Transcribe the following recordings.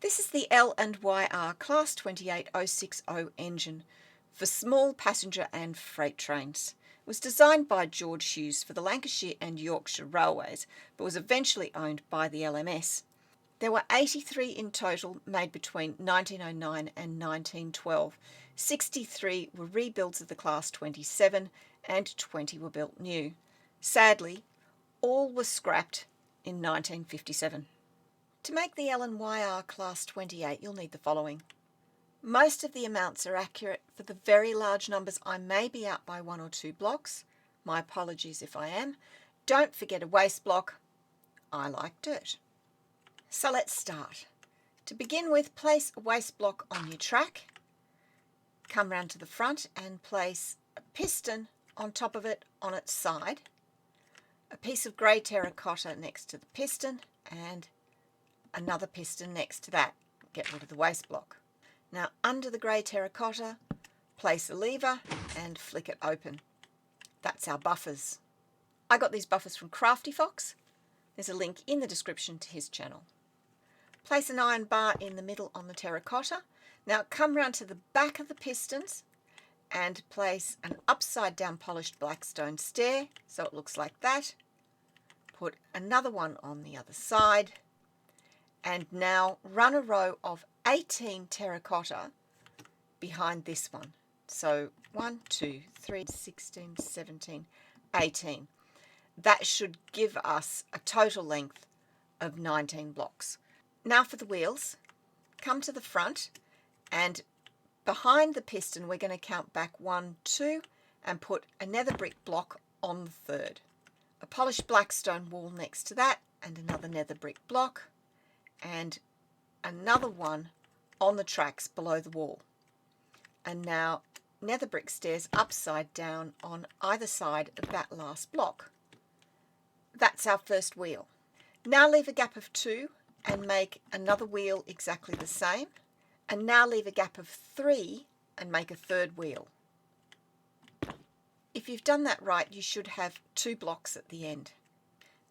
This is the L&YR Class 28060 engine for small passenger and freight trains. It was designed by George Hughes for the Lancashire and Yorkshire Railways, but was eventually owned by the LMS. There were 83 in total made between 1909 and 1912. 63 were rebuilds of the Class 27 and 20 were built new. Sadly, all were scrapped in 1957. To make the L&YR Class 28, you'll need the following. Most of the amounts are accurate. For the very large numbers, I may be out by 1 or 2 blocks. My apologies if I am. Don't forget a waste block. I like dirt. So let's start. To begin with, place a waste block on your track. Come round to the front and place a piston on top of it on its side. A piece of grey terracotta next to the piston and another piston next to that. Get rid of the waste block. Now under the grey terracotta, place a lever and flick it open. That's our buffers. I got these buffers from Crafty Fox. There's a link in the description to his channel. Place an iron bar in the middle on the terracotta. Now come round to the back of the pistons and place an upside down polished blackstone stair so it looks like that. Put another one on the other side. And now run a row of 18 terracotta behind this one. So 1, 2, 3, 16, 17, 18. That should give us a total length of 19 blocks. Now for the wheels, come to the front and behind the piston we're going to count back 1, 2 and put a nether brick block on the third. A polished blackstone wall next to that and another nether brick block. And another one on the tracks below the wall. And now nether brick stairs upside down on either side of that last block. That's our first wheel. Now leave a gap of 2 and make another wheel exactly the same. And now leave a gap of 3 and make a third wheel. If you've done that right, you should have 2 blocks at the end.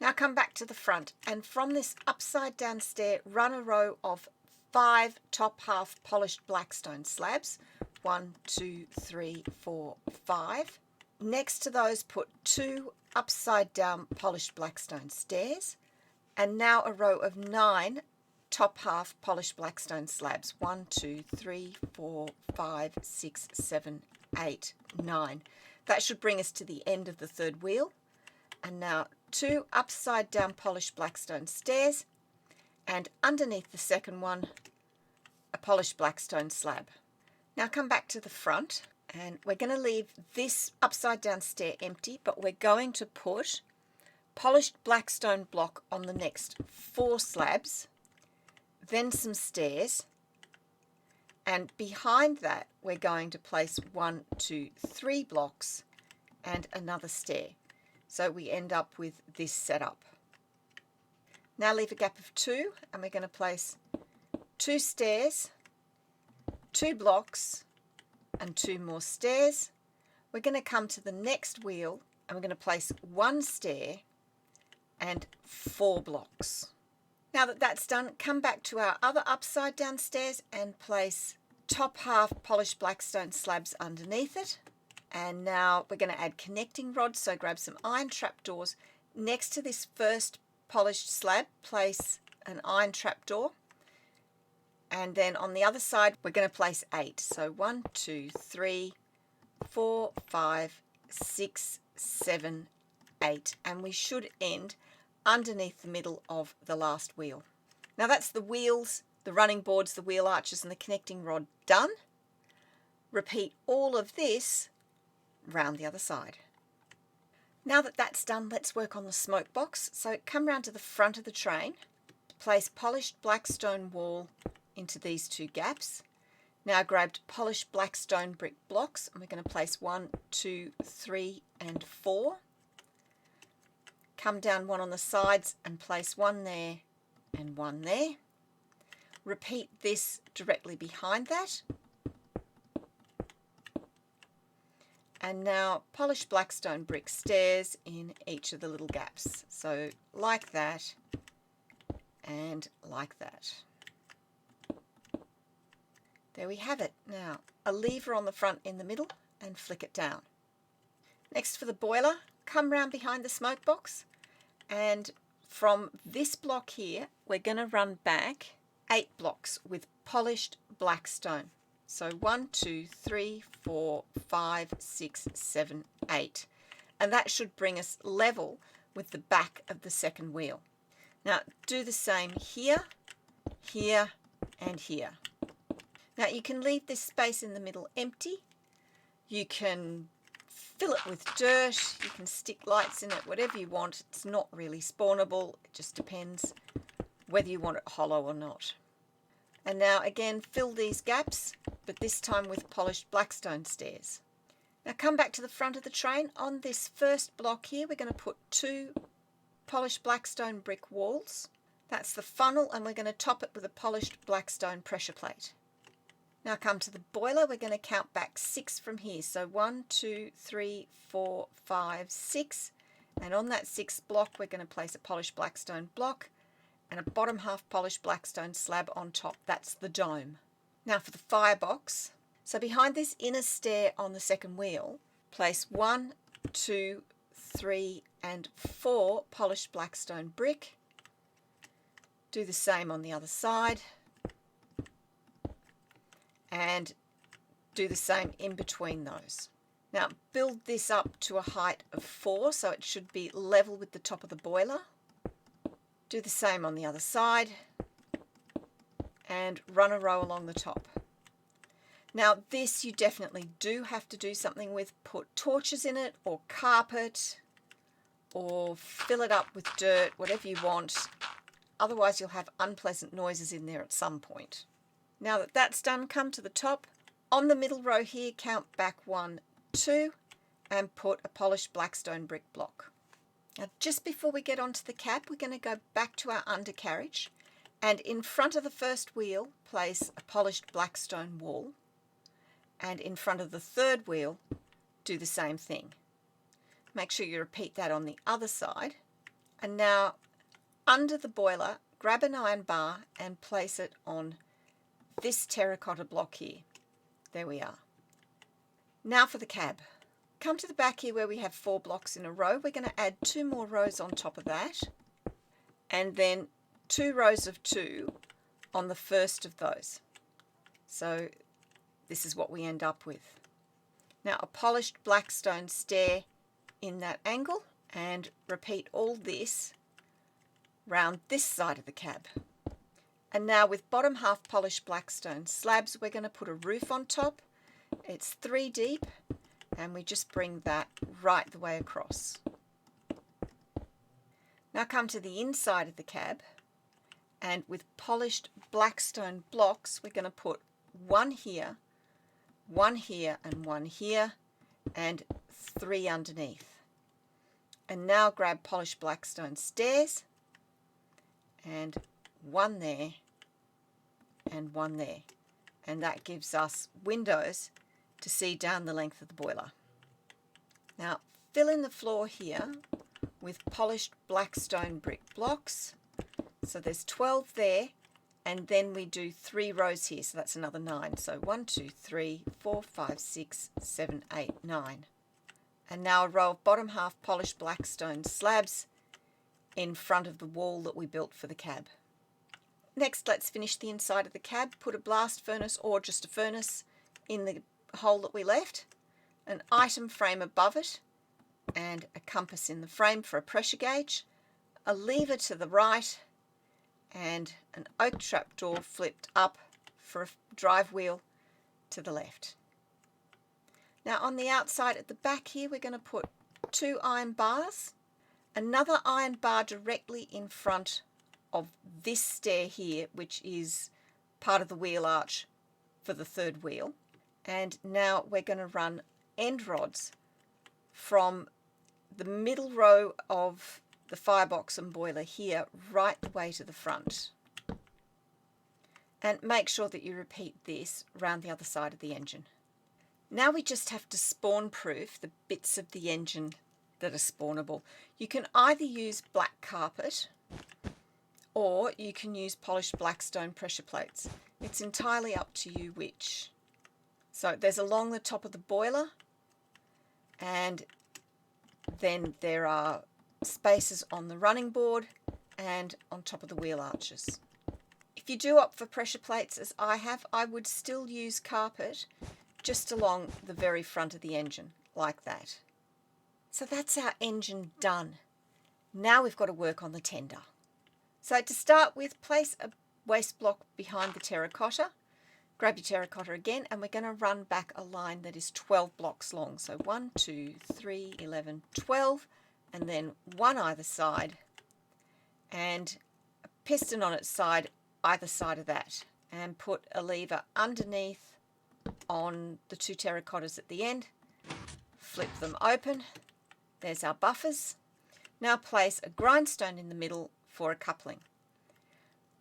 Now come back to the front and from this upside down stair run a row of 5 top half polished blackstone slabs. 1, 2, 3, 4, 5. Next to those put 2 upside down polished blackstone stairs and now a row of 9 top half polished blackstone slabs. 1, 2, 3, 4, 5, 6, 7, 8, 9. That should bring us to the end of the third wheel. And now 2 upside down polished blackstone stairs and underneath the second one a polished blackstone slab. Now come back to the front and we're going to leave this upside down stair empty, but we're going to put polished blackstone block on the next 4 slabs, then some stairs, and behind that we're going to place 1, 2, 3 blocks and another stair. So we end up with this setup. Now leave a gap of 2 and we're going to place 2 stairs, 2 blocks and 2 more stairs. We're going to come to the next wheel and we're going to place 1 stair and 4 blocks. Now that that's done, come back to our other upside down stairs and place top half polished blackstone slabs underneath it. And now we're going to add connecting rods, so grab some iron trapdoors. Next to this first polished slab, place an iron trapdoor. And then on the other side, we're going to place 8. So 1, 2, 3, 4, 5, 6, 7, 8. And we should end underneath the middle of the last wheel. Now that's the wheels, the running boards, the wheel arches and the connecting rod done. Repeat all of this round the other side. Now that that's done, let's work on the smoke box. So come round to the front of the train, place polished blackstone wall into these 2 gaps. Now grab polished blackstone brick blocks and we're going to place 1, 2, 3 and 4. Come down 1 on the sides and place 1 there and 1 there. Repeat this directly behind that. And now polish blackstone brick stairs in each of the little gaps. So like that and like that. There we have it. Now, a lever on the front in the middle and flick it down. Next for the boiler, come round behind the smoke box, and from this block here, we're going to run back 8 blocks with polished black stone. So 1, 2, 3, 4, 5, 6, 7, 8. And that should bring us level with the back of the second wheel. Now do the same here, here, and here. Now you can leave this space in the middle empty. You can fill it with dirt, you can stick lights in it, whatever you want. It's not really spawnable, it just depends whether you want it hollow or not. And now again, fill these gaps, but this time with polished blackstone stairs. Now come back to the front of the train. On this first block here, we're going to put 2 polished blackstone brick walls. That's the funnel, and we're going to top it with a polished blackstone pressure plate. Now come to the boiler, we're going to count back 6 from here. So 1, 2, 3, 4, 5, 6. And on that 6th block, we're going to place a polished blackstone block and a bottom half polished blackstone slab on top. That's the dome. Now for the firebox. So behind this inner stair on the second wheel, place 1, 2, 3, and 4 polished blackstone brick. Do the same on the other side. And do the same in between those. Now build this up to a height of 4, so it should be level with the top of the boiler. Do the same on the other side and run a row along the top. Now this you definitely do have to do something with. Put torches in it or carpet or fill it up with dirt, whatever you want. Otherwise you'll have unpleasant noises in there at some point. Now that that's done, come to the top. On the middle row here, count back 1, 2 and put a polished blackstone brick block. Now just before we get onto the cab, we're going to go back to our undercarriage, and in front of the first wheel place a polished blackstone wall, and in front of the third wheel do the same thing. Make sure you repeat that on the other side. And now under the boiler, grab an iron bar and place it on this terracotta block here. There we are. Now for the cab. Come to the back here where we have 4 blocks in a row. We're going to add 2 more rows on top of that, and then 2 rows of 2 on the first of those. So this is what we end up with. Now a polished blackstone stair in that angle, and repeat all this round this side of the cab. And now with bottom half polished blackstone slabs, we're going to put a roof on top. It's 3 deep, and we just bring that right the way across. Now come to the inside of the cab, and with polished blackstone blocks, we're going to put 1 here, 1 here, and 1 here, and 3 underneath. And now grab polished blackstone stairs, and 1 there, and 1 there. And that gives us windows to see down the length of the boiler. Now fill in the floor here with polished blackstone brick blocks. So there's 12 there, and then we do 3 rows here, so that's another 9. So 1, 2, 3, 4, 5, 6, 7, 8, 9. And now a row of bottom half polished blackstone slabs in front of the wall that we built for the cab. Next, let's finish the inside of the cab. Put a blast furnace or just a furnace in the hole that we left, an item frame above it, and a compass in the frame for a pressure gauge, a lever to the right, and an oak trap door flipped up for a drive wheel to the left. Now on the outside at the back here, we're going to put 2 iron bars, another iron bar directly in front of this stair here, which is part of the wheel arch for the third wheel. And now we're going to run end rods from the middle row of the firebox and boiler here right the way to the front. And make sure that you repeat this round the other side of the engine. Now we just have to spawn proof the bits of the engine that are spawnable. You can either use black carpet or you can use polished blackstone pressure plates. It's entirely up to you which. So there's along the top of the boiler, and then there are spaces on the running board and on top of the wheel arches. If you do opt for pressure plates as I have, I would still use carpet just along the very front of the engine, like that. So that's our engine done. Now we've got to work on the tender. So to start with, place a waste block behind the terracotta. Grab your terracotta again, and we're going to run back a line that is 12 blocks long. So 1, 2, 3, 11, 12, and then one either side, and a piston on its side either side of that, and put a lever underneath on the two terracottas at the end. Flip them open. There's our buffers. Now place a grindstone in the middle for a coupling.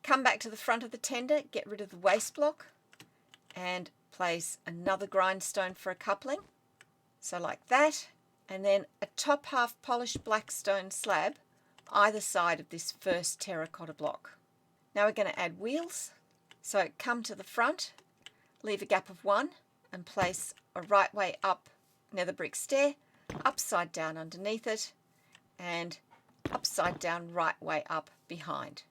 Come back to the front of the tender, get rid of the waste block, and place another grindstone for a coupling. So like that, and then a top half polished blackstone slab either side of this first terracotta block. Now we're going to add wheels. So come to the front, leave a gap of 1, and place a right way up near the brick stair, upside down underneath it, and upside down right way up behind.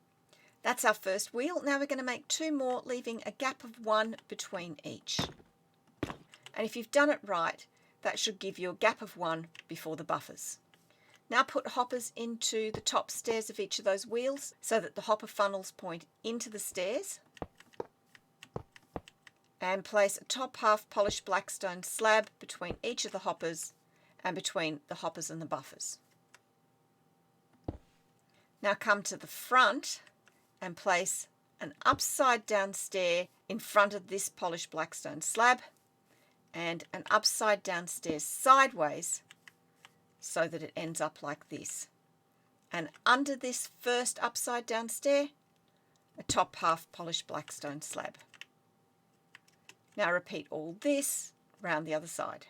That's our first wheel. Now we're going to make 2 more, leaving a gap of 1 between each. And if you've done it right, that should give you a gap of 1 before the buffers. Now put hoppers into the top stairs of each of those wheels so that the hopper funnels point into the stairs. And place a top half polished blackstone slab between each of the hoppers and between the hoppers and the buffers. Now come to the front and place an upside down stair in front of this polished blackstone slab, and an upside down stair sideways so that it ends up like this. And under this first upside down stair, a top half polished blackstone slab. Now repeat all this round the other side.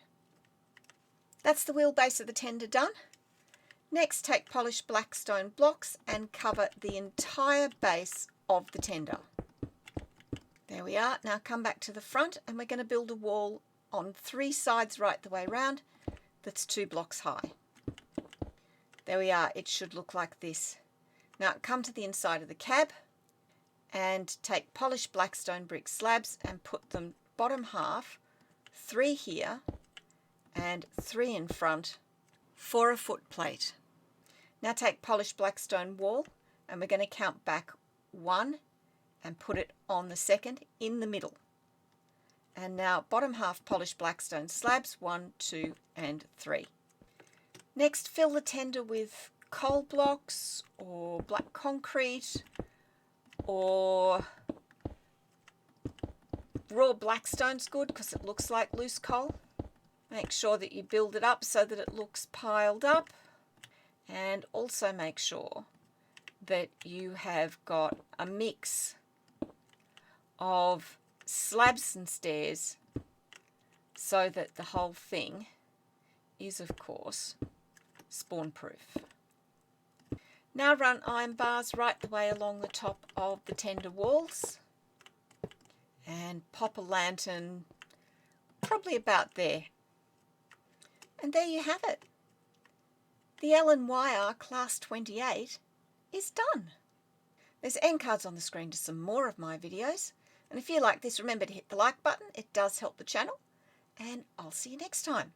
That's the wheelbase of the tender done. Next, take polished blackstone blocks and cover the entire base of the tender. There we are. Now come back to the front, and we're going to build a wall on 3 sides right the way round that's 2 blocks high. There we are. It should look like this. Now come to the inside of the cab and take polished blackstone brick slabs and put them bottom half, 3 here and 3 in front for a foot plate. Now take polished blackstone wall, and we're going to count back 1 and put it on the second in the middle. And now bottom half polished blackstone slabs, 1, 2 and 3. Next, fill the tender with coal blocks or black concrete or raw blackstone's good because it looks like loose coal. Make sure that you build it up so that it looks piled up, and also make sure that you have got a mix of slabs and stairs so that the whole thing is, of course, spawn proof. Now run iron bars right the way along the top of the tender walls and pop a lantern probably about there. And there you have it. The L&YR Class 28 is done. There's end cards on the screen to some more of my videos. And if you like this, remember to hit the like button. It does help the channel. And I'll see you next time.